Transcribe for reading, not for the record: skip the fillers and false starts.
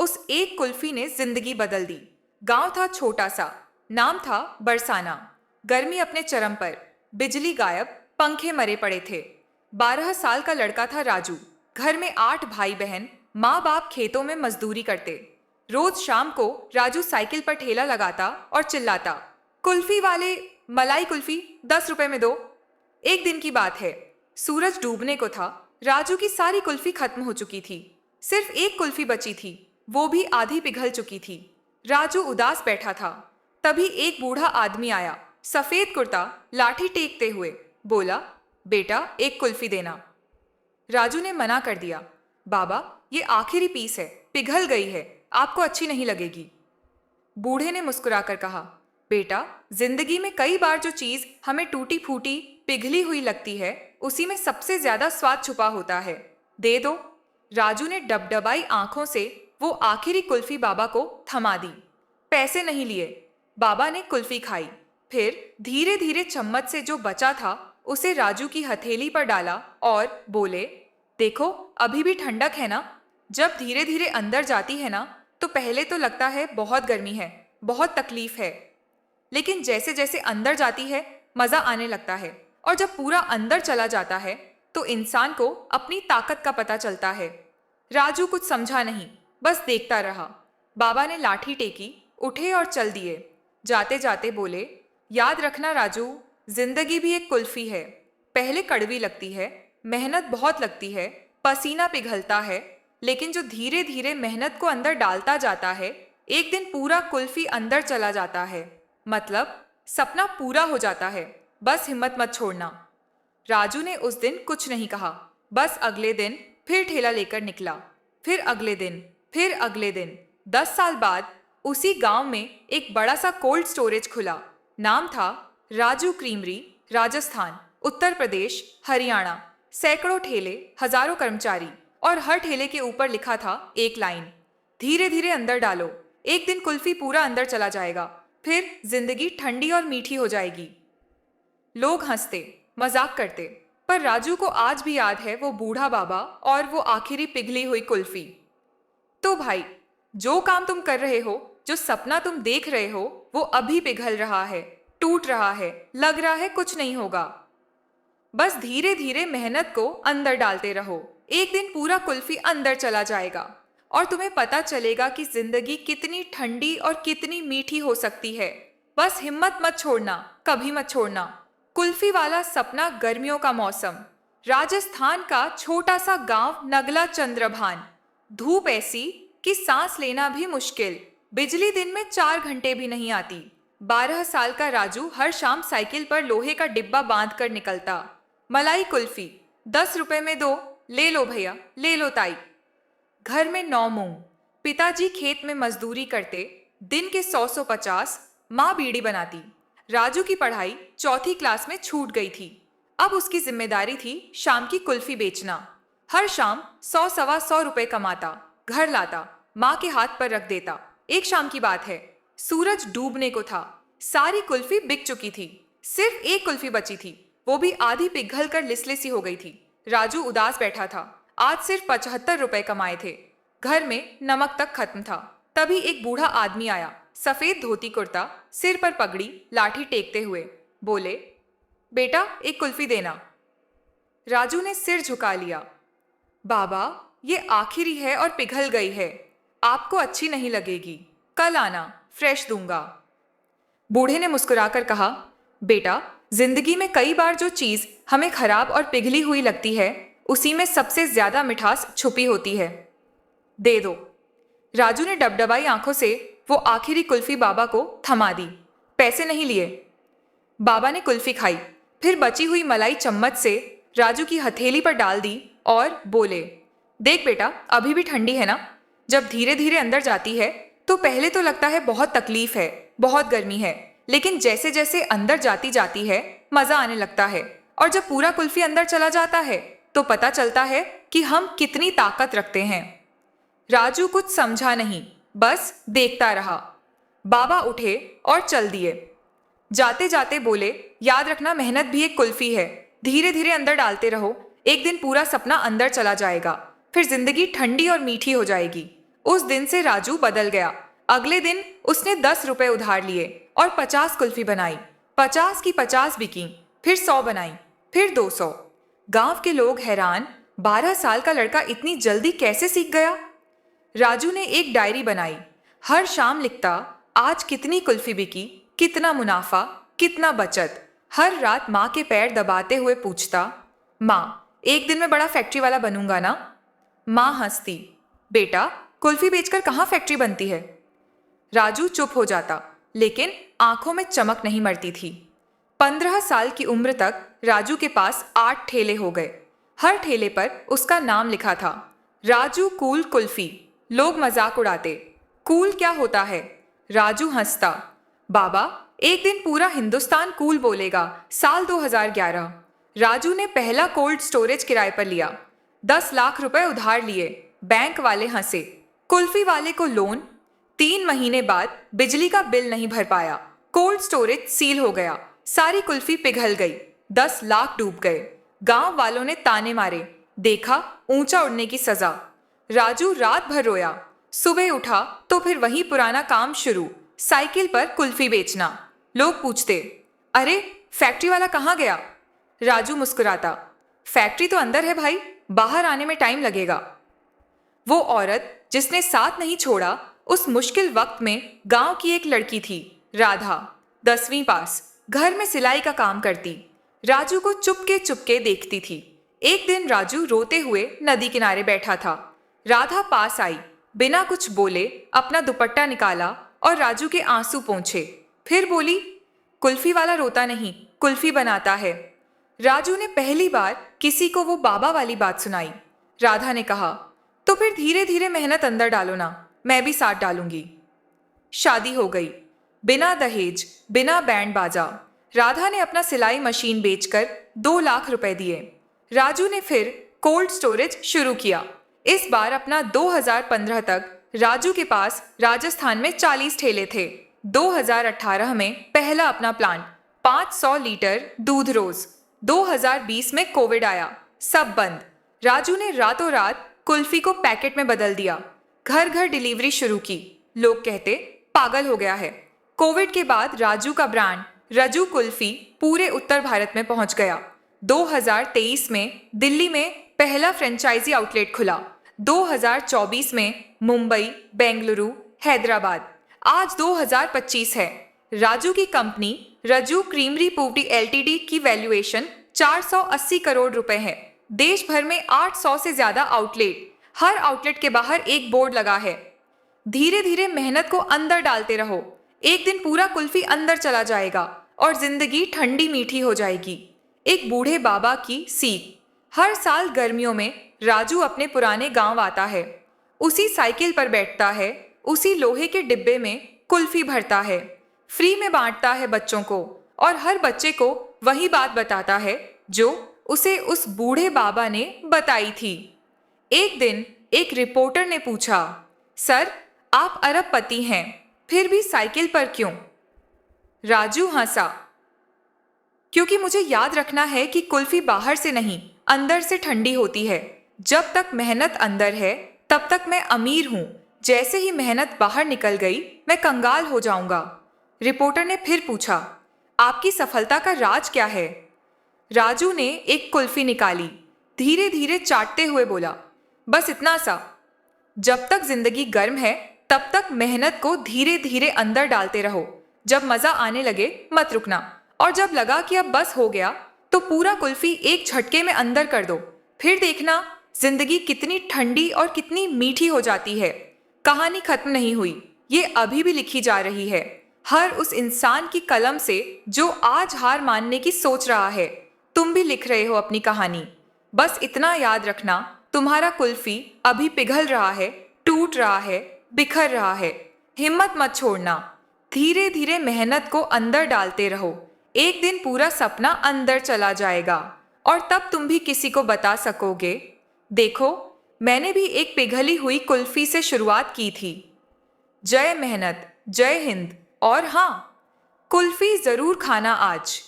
उस एक कुल्फी ने जिंदगी बदल दी। गांव था छोटा सा, नाम था बरसाना। गर्मी अपने चरम पर, बिजली गायब, पंखे मरे पड़े थे। 12 साल का लड़का था राजू। घर में 8 भाई बहन, माँ बाप खेतों में मजदूरी करते। रोज शाम को राजू साइकिल पर ठेला लगाता और चिल्लाता, कुल्फी वाले, मलाई कुल्फी 10 रुपए में दो। एक दिन की बात है, सूरज डूबने को था। राजू की सारी कुल्फी खत्म हो चुकी थी। सिर्फ एक कुल्फी बची थी, वो भी आधी पिघल चुकी थी। राजू उदास बैठा था। तभी एक बूढ़ा आदमी आया, सफेद कुर्ता, लाठी टेकते हुए। बोला, बेटा एक कुल्फी देना। राजू ने मना कर दिया। बाबा, ये आखिरी पीस है, पिघल गई है, आपको अच्छी नहीं लगेगी। बूढ़े ने मुस्कुराकर कहा, बेटा, जिंदगी में कई बार जो चीज हमें टूटी फूटी पिघली हुई लगती है, उसी में सबसे ज्यादा स्वाद छुपा होता है। दे दो। राजू ने डबडबाई आंखों से वो आखिरी कुल्फी बाबा को थमा दी। पैसे नहीं लिए। बाबा ने कुल्फी खाई, फिर धीरे धीरे चम्मच से जो बचा था उसे राजू की हथेली पर डाला और बोले, देखो अभी भी ठंडक है ना। जब धीरे धीरे अंदर जाती है ना, तो पहले तो लगता है बहुत गर्मी है, बहुत तकलीफ है, लेकिन जैसे जैसे अंदर जाती है मजा आने लगता है। और जब पूरा अंदर चला जाता है तो इंसान को अपनी ताकत का पता चलता है। राजू कुछ समझा नहीं, बस देखता रहा। बाबा ने लाठी टेकी, उठे और चल दिए। जाते जाते बोले, याद रखना राजू, जिंदगी भी एक कुल्फी है। पहले कड़वी लगती है, मेहनत बहुत लगती है, पसीना पिघलता है, लेकिन जो धीरे धीरे मेहनत को अंदर डालता जाता है, एक दिन पूरा कुल्फी अंदर चला जाता है। मतलब सपना पूरा हो जाता है। बस हिम्मत मत छोड़ना। राजू ने उस दिन कुछ नहीं कहा। बस अगले दिन फिर ठेला लेकर निकला। फिर अगले दिन, फिर अगले दिन। 10 साल बाद उसी गांव में एक बड़ा सा कोल्ड स्टोरेज खुला। नाम था राजू क्रीमरी। राजस्थान, उत्तर प्रदेश, हरियाणा। सैकड़ों ठेले, हजारों कर्मचारी, और हर ठेले के ऊपर लिखा था एक लाइन, धीरे धीरे अंदर डालो, एक दिन कुल्फी पूरा अंदर चला जाएगा, फिर जिंदगी ठंडी और मीठी हो जाएगी। लोग हंसते, मजाक करते, पर राजू को आज भी याद है वो बूढ़ा बाबा और वो आखिरी पिघली हुई कुल्फी। तो भाई, जो काम तुम कर रहे हो, जो सपना तुम देख रहे हो, वो अभी पिघल रहा है, टूट रहा है, लग रहा है कुछ नहीं होगा। बस धीरे धीरे मेहनत को अंदर डालते रहो, एक दिन पूरा कुल्फी अंदर चला जाएगा और तुम्हें पता चलेगा कि जिंदगी कितनी ठंडी और कितनी मीठी हो सकती है। बस हिम्मत मत छोड़ना, कभी मत छोड़ना। कुल्फी वाला सपना, गर्मियों का मौसम, राजस्थान का छोटा सा गांव नगला चंद्रभान। धूप ऐसी कि सांस लेना भी मुश्किल। बिजली दिन में 4 घंटे भी नहीं आती। 12 साल का राजू हर शाम साइकिल पर लोहे का डिब्बा बांध कर निकलता। मलाई कुल्फी 10 रुपए में दो, ले लो भैया, ले लो ताई। घर में 9 मूंग। पिताजी खेत में मजदूरी करते, दिन के 100-150। माँ बीड़ी बनाती। राजू की पढ़ाई चौथी क्लास में छूट गई थी। अब उसकी जिम्मेदारी थी शाम की कुल्फी बेचना। हर शाम 100-125 रुपए कमाता, घर लाता, माँ के हाथ पर रख देता। एक शाम की बात है, सूरज डूबने को था। सारी कुल्फी बिक चुकी थी, सिर्फ एक कुल्फी बची थी, वो भी आधी पिघल कर लिसली सी हो गई थी। राजू उदास बैठा था। आज सिर्फ 75 रुपए कमाए थे। घर में नमक तक खत्म था। तभी एक बूढ़ा आदमी आया, सफेद धोती कुर्ता, सिर पर पगड़ी, लाठी टेकते हुए। बोले, बेटा एक कुल्फी देना। राजू ने सिर झुका लिया। बाबा, ये आखिरी है और पिघल गई है, आपको अच्छी नहीं लगेगी, कल आना, फ्रेश दूंगा। बूढ़े ने मुस्कुराकर कहा, बेटा, जिंदगी में कई बार जो चीज हमें खराब और पिघली हुई लगती है, उसी में सबसे ज्यादा मिठास छुपी होती है। दे दो। राजू ने डबडबाई आंखों से वो आखिरी कुल्फी बाबा को थमा दी। पैसे नहीं लिए। बाबा ने कुल्फी खाई, फिर बची हुई मलाई चम्मच से राजू की हथेली पर डाल दी और बोले, देख बेटा, अभी भी ठंडी है ना। जब धीरे धीरे अंदर जाती है तो पहले तो लगता है बहुत तकलीफ है, बहुत गर्मी है, लेकिन जैसे जैसे अंदर जाती जाती है मजा आने लगता है। और जब पूरा कुल्फी अंदर चला जाता है तो पता चलता है कि हम कितनी ताकत रखते हैं। राजू कुछ समझा नहीं, बस देखता रहा। बाबा उठे और चल दिए। जाते जाते बोले, याद रखना, मेहनत भी एक कुल्फी है, धीरे धीरे अंदर डालते रहो, एक दिन पूरा सपना अंदर चला जाएगा, फिर जिंदगी ठंडी और मीठी हो जाएगी। उस दिन से राजू बदल गया। अगले दिन उसने 10 रुपए उधार लिए और 50 कुल्फी बनाई। 50 की 50 बिकी, फिर 100 बनाई, फिर 200। गांव के लोग हैरान, 12 साल का लड़का इतनी जल्दी कैसे सीख गया। राजू ने एक डायरी बनाई। हर शाम लिखता, आज कितनी कुल्फी बिकी, कितना मुनाफा, कितना बचत। हर रात माँ के पैर दबाते हुए पूछता, माँ एक दिन मैं बड़ा फैक्ट्री वाला बनूंगा ना। माँ हंसती, बेटा कुल्फी बेचकर कहाँ फैक्ट्री बनती है। राजू चुप हो जाता, लेकिन आंखों में चमक नहीं मरती थी। 15 साल की उम्र तक राजू के पास 8 ठेले हो गए। हर ठेले पर उसका नाम लिखा था, राजू कूल कुल्फी। लोग मजाक उड़ाते, कूल क्या होता है। राजू हंसता, बाबा एक दिन पूरा हिंदुस्तान कूल बोलेगा। साल 2011। राजू ने पहला कोल्ड स्टोरेज किराए पर लिया। 10 लाख रुपए उधार लिए। बैंक वाले हंसे। कुल्फी वाले को लोन। 3 महीने बाद बिजली का बिल नहीं भर पाया। कोल्ड स्टोरेज सील हो गया। सारी कुल्फी पिघल गई। 10 लाख डूब गए। गांव वालों ने ताने मारे, देखा ऊंचा उड़ने की सजा। राजू रात भर रोया। सुबह उठा तो फिर वही पुराना काम शुरू, साइकिल पर कुल्फी बेचना। लोग पूछते, अरे फैक्ट्री वाला कहाँ गया। राजू मुस्कुराता, फैक्ट्री तो अंदर है भाई, बाहर आने में टाइम लगेगा। वो औरत जिसने साथ नहीं छोड़ा, उस मुश्किल वक्त में गांव की एक लड़की थी, राधा। 10वीं पास, घर में सिलाई का काम करती। राजू को चुपके चुपके देखती थी। एक दिन राजू रोते हुए नदी किनारे बैठा था। राधा पास आई, बिना कुछ बोले अपना दुपट्टा निकाला और राजू के आंसू पोंछे। फिर बोली, कुल्फी वाला रोता नहीं, कुल्फी बनाता है। राजू ने पहली बार किसी को वो बाबा वाली बात सुनाई। राधा ने कहा, तो फिर धीरे धीरे मेहनत अंदर डालो ना, मैं भी साथ डालूंगी। शादी हो गई, बिना दहेज, बिना बैंड बाजा। राधा ने अपना सिलाई मशीन बेचकर 2 लाख रुपए दिए। राजू ने फिर कोल्ड स्टोरेज शुरू किया। इस बार अपना 2015 तक राजू के पास राजस्थान में 40 ठेले थे। 2018 में पहला अपना प्लांट, 500 लीटर दूध रोज। 2020 में कोविड आया, सब बंद। राजू ने रातों रात कुल्फी को पैकेट में बदल दिया, घर घर डिलीवरी शुरू की। लोग कहते, पागल हो गया है। कोविड के बाद राजू का ब्रांड रजू कुल्फी पूरे उत्तर भारत में पहुंच गया। 2023 में दिल्ली में पहला फ्रेंचाइजी आउटलेट खुला। 2024 में मुंबई, बेंगलुरु, हैदराबाद। आज 2025 है। राजू की कंपनी रजू क्रीमरी पुवटी एलटीडी की वैल्यूएशन 480 करोड़ रुपए है। देश भर में 800 से ज्यादा आउटलेट, हर आउटलेट के बाहर एक बोर्ड लगा है। धीरे धीरे मेहनत को अंदर डालते रहो, एक दिन पूरा कुल्फी अंदर चला जाएगा और जिंदगी ठंडी मीठी हो जाएगी। एक बूढ़े बाबा की सीख। हर साल गर्मियों में राजू अपने पुराने गांव आता है। उसी साइकिल पर बैठता है, उसी लोहे के डिब्बे में कुल्फी भरता है, फ्री में बांटता है बच्चों को, और हर बच्चे को वही बात बताता है जो उसे उस बूढ़े बाबा ने बताई थी। एक दिन एक रिपोर्टर ने पूछा, सर आप अरबपति हैं, फिर भी साइकिल पर क्यों। राजू हंसा, क्योंकि मुझे याद रखना है कि कुल्फी बाहर से नहीं, अंदर से ठंडी होती है। जब तक मेहनत अंदर है तब तक मैं अमीर हूं। जैसे ही मेहनत बाहर निकल गई मैं कंगाल हो जाऊंगा। रिपोर्टर ने फिर पूछा, आपकी सफलता का राज क्या है। राजू ने एक कुल्फी निकाली, धीरे धीरे चाटते हुए बोला, बस इतना सा। जब तक जिंदगी गर्म है तब तक मेहनत को धीरे धीरे अंदर डालते रहो। जब मजा आने लगे मत रुकना, और जब लगा कि अब बस हो गया तो पूरा कुल्फी एक झटके में अंदर कर दो। फिर देखना जिंदगी कितनी ठंडी और कितनी मीठी हो जाती है। कहानी खत्म नहीं हुई, ये अभी भी लिखी जा रही है, हर उस इंसान की कलम से जो आज हार मानने की सोच रहा है। तुम भी लिख रहे हो अपनी कहानी। बस इतना याद रखना, तुम्हारा कुल्फी अभी पिघल रहा है, टूट रहा है, बिखर रहा है। हिम्मत मत छोड़ना, धीरे धीरे मेहनत को अंदर डालते रहो। एक दिन पूरा सपना अंदर चला जाएगा और तब तुम भी किसी को बता सकोगे, देखो मैंने भी एक पिघली हुई कुल्फी से शुरुआत की थी। जय मेहनत, जय हिंद, और हाँ, कुल्फी जरूर खाना आज।